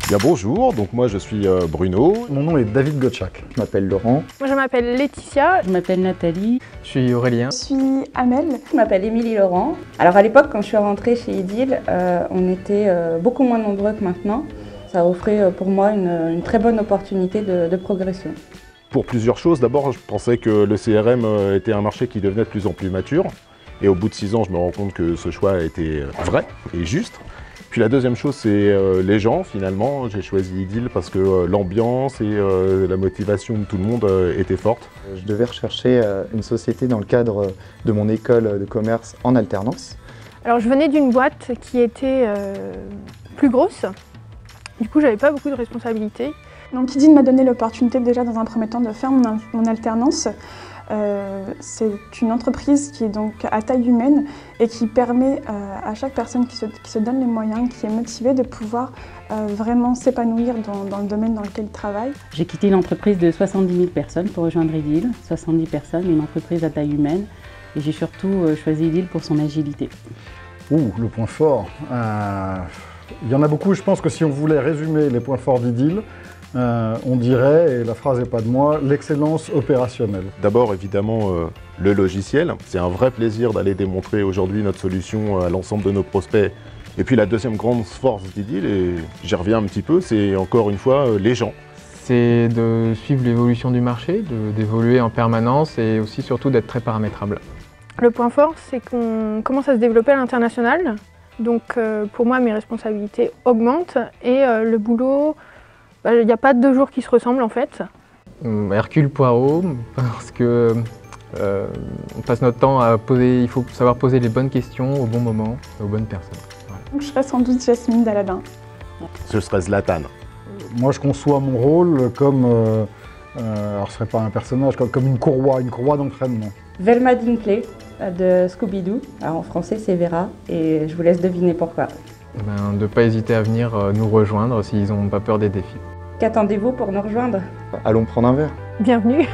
Bien bonjour, donc moi je suis Bruno. Mon nom est David Gottschalk. Je m'appelle Laurent. Moi je m'appelle Laetitia. Je m'appelle Nathalie. Je suis Aurélien. Je suis Amel. Je m'appelle Émilie Laurent. Alors à l'époque, quand je suis rentrée chez Idylle, on était beaucoup moins nombreux que maintenant. Ça offrait pour moi une très bonne opportunité de progression. Pour plusieurs choses, d'abord je pensais que le CRM était un marché qui devenait de plus en plus mature. Et au bout de 6 ans, je me rends compte que ce choix était vrai et juste. Puis la deuxième chose, c'est les gens finalement. J'ai choisi Idylle parce que l'ambiance et la motivation de tout le monde étaient fortes. Je devais rechercher une société dans le cadre de mon école de commerce en alternance. Alors je venais d'une boîte qui était plus grosse. Du coup, j'avais pas beaucoup de responsabilités. Donc Idylle m'a donné l'opportunité déjà dans un premier temps de faire mon alternance. C'est une entreprise qui est donc à taille humaine et qui permet à chaque personne qui se donne les moyens, qui est motivée de pouvoir vraiment s'épanouir dans le domaine dans lequel il travaille. J'ai quitté une entreprise de 70 000 personnes pour rejoindre Idylle, 70 personnes, une entreprise à taille humaine. Et j'ai surtout choisi Idylle pour son agilité. Le point fort. Il y en a beaucoup, je pense que si on voulait résumer les points forts d'Idylle, on dirait, et la phrase n'est pas de moi, l'excellence opérationnelle. D'abord évidemment le logiciel. C'est un vrai plaisir d'aller démontrer aujourd'hui notre solution à l'ensemble de nos prospects. Et puis la deuxième grande force d'Idylle, et j'y reviens un petit peu, c'est encore une fois les gens. C'est de suivre l'évolution du marché, d'évoluer en permanence et aussi surtout d'être très paramétrable. Le point fort, c'est qu'on commence à se développer à l'international. Donc pour moi, mes responsabilités augmentent et le boulot, il n'y a pas 2 jours qui se ressemblent en fait. Hercule Poirot, parce que on passe notre temps à poser, il faut savoir poser les bonnes questions au bon moment, aux bonnes personnes. Voilà. Donc je serai sans doute Jasmine d'Aladin. Ce serait Zlatan. Moi je conçois mon rôle comme, alors ce serait pas un personnage, comme une courroie d'entraînement. Velma Dinkley de Scooby-Doo. Alors en français c'est Vera et je vous laisse deviner pourquoi. De ne pas hésiter à venir nous rejoindre s'ils n'ont pas peur des défis. Qu'attendez-vous pour nous rejoindre? Allons prendre un verre. Bienvenue.